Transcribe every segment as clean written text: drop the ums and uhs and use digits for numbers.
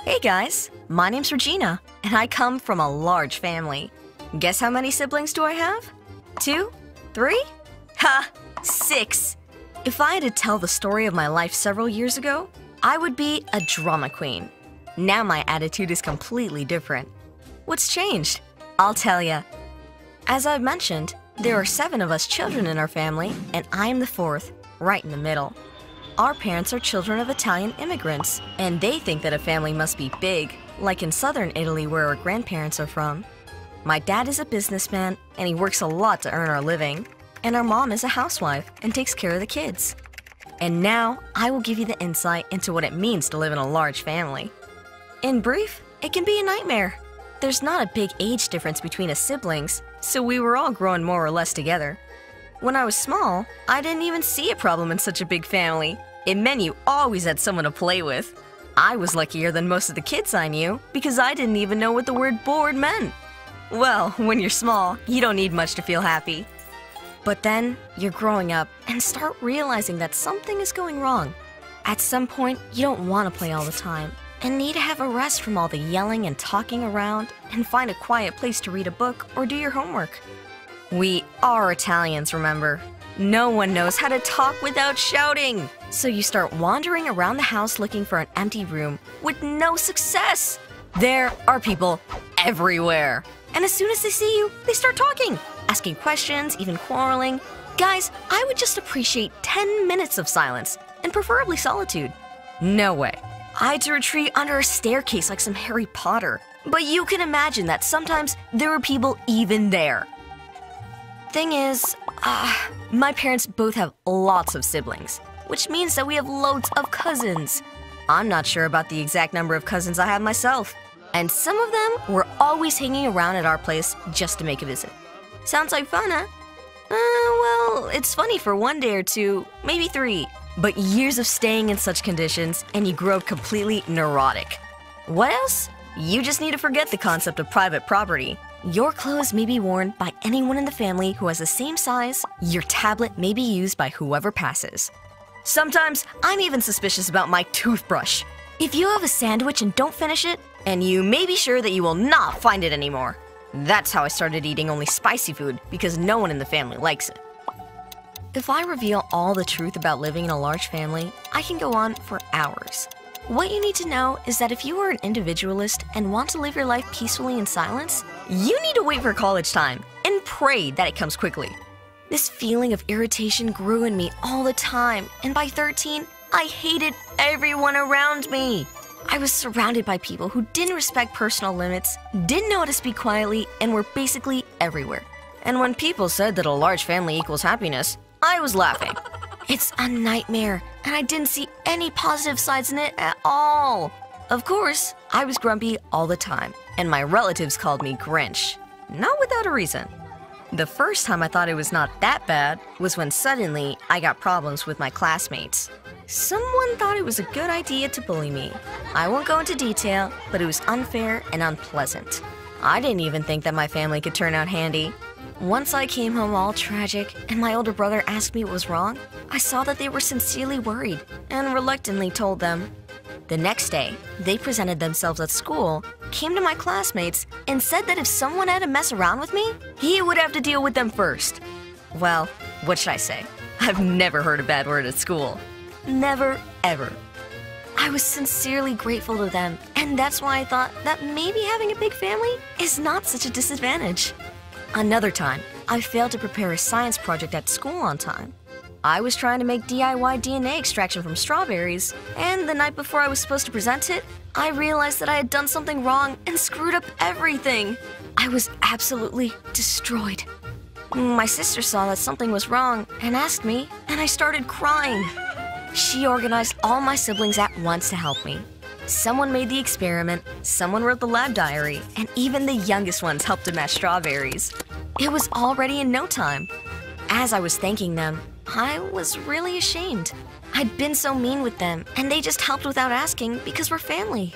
Hey guys, my name's Regina, and I come from a large family. Guess how many siblings do I have? 2? 3? Ha! 6! If I had to tell the story of my life several years ago, I would be a drama queen. Now my attitude is completely different. What's changed? I'll tell ya. As I've mentioned, there are 7 of us children in our family, and I am the 4th, right in the middle. Our parents are children of Italian immigrants, and they think that a family must be big, like in southern Italy where our grandparents are from. My dad is a businessman, and he works a lot to earn our living. And our mom is a housewife and takes care of the kids. And now, I will give you the insight into what it means to live in a large family. In brief, it can be a nightmare. There's not a big age difference between us siblings, so we were all growing more or less together. When I was small, I didn't even see a problem in such a big family. It meant you always had someone to play with. I was luckier than most of the kids I knew because I didn't even know what the word bored meant. Well, when you're small, you don't need much to feel happy. But then, you're growing up and start realizing that something is going wrong. At some point, you don't want to play all the time and need to have a rest from all the yelling and talking around and find a quiet place to read a book or do your homework. We are Italians, remember? No one knows how to talk without shouting. So you start wandering around the house looking for an empty room with no success. There are people everywhere. And as soon as they see you, they start talking, asking questions, even quarreling. Guys, I would just appreciate 10 minutes of silence, and preferably solitude. No way. I had to retreat under a staircase like some Harry Potter. But you can imagine that sometimes there were people even there. Thing is, my parents both have lots of siblings, which means that we have loads of cousins. I'm not sure about the exact number of cousins I have myself. And some of them were always hanging around at our place just to make a visit. Sounds like fun, huh? Well, it's funny for 1 day or 2, maybe 3. But years of staying in such conditions, and you grow completely neurotic. What else? You just need to forget the concept of private property. Your clothes may be worn by anyone in the family who has the same size. Your tablet may be used by whoever passes. Sometimes, I'm even suspicious about my toothbrush. If you have a sandwich and don't finish it, and you may be sure that you will not find it anymore. That's how I started eating only spicy food, because no one in the family likes it. If I reveal all the truth about living in a large family, I can go on for hours. What you need to know is that if you are an individualist and want to live your life peacefully in silence, you need to wait for college time and pray that it comes quickly. This feeling of irritation grew in me all the time, and by 13, I hated everyone around me. I was surrounded by people who didn't respect personal limits, didn't know how to speak quietly, and were basically everywhere. And when people said that a large family equals happiness, I was laughing. It's a nightmare, and I didn't see any positive sides in it at all. Of course, I was grumpy all the time, and my relatives called me Grinch. Not without a reason. The first time I thought it was not that bad was when suddenly I got problems with my classmates. Someone thought it was a good idea to bully me. I won't go into detail, but it was unfair and unpleasant. I didn't even think that my family could turn out handy. Once I came home all tragic, and my older brother asked me what was wrong, I saw that they were sincerely worried, and reluctantly told them. The next day, they presented themselves at school, came to my classmates, and said that if someone had to mess around with me, he would have to deal with them first. Well, what should I say? I've never heard a bad word at school. Never, ever. I was sincerely grateful to them, and that's why I thought that maybe having a big family is not such a disadvantage. Another time, I failed to prepare a science project at school on time. I was trying to make DIY DNA extraction from strawberries, and the night before I was supposed to present it, I realized that I had done something wrong and screwed up everything. I was absolutely destroyed. My sister saw that something was wrong and asked me, and I started crying. She organized all my siblings at once to help me. Someone made the experiment, someone wrote the lab diary, and even the youngest ones helped to mash strawberries. It was all ready in no time. As I was thanking them, I was really ashamed. I'd been so mean with them, and they just helped without asking because we're family.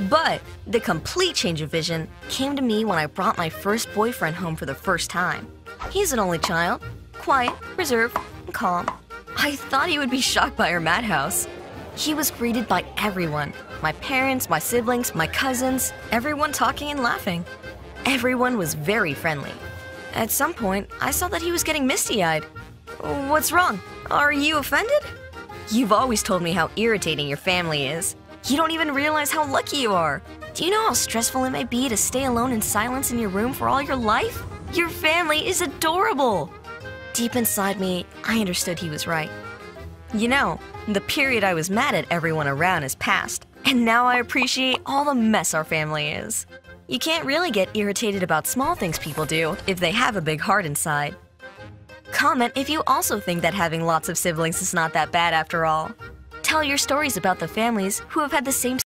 But the complete change of vision came to me when I brought my first boyfriend home for the first time. He's an only child, quiet, reserved, and calm. I thought he would be shocked by our madhouse. He was greeted by everyone, My parents, my siblings, my cousins, everyone talking and laughing. Everyone was very friendly. At some point, I saw that he was getting misty-eyed. What's wrong? Are you offended? You've always told me how irritating your family is. You don't even realize how lucky you are. Do you know how stressful it may be to stay alone in silence in your room for all your life? Your family is adorable. Deep inside me, I understood he was right. You know, the period I was mad at everyone around is past, and now I appreciate all the mess our family is. You can't really get irritated about small things people do if they have a big heart inside. Comment if you also think that having lots of siblings is not that bad after all. Tell your stories about the families who have had the same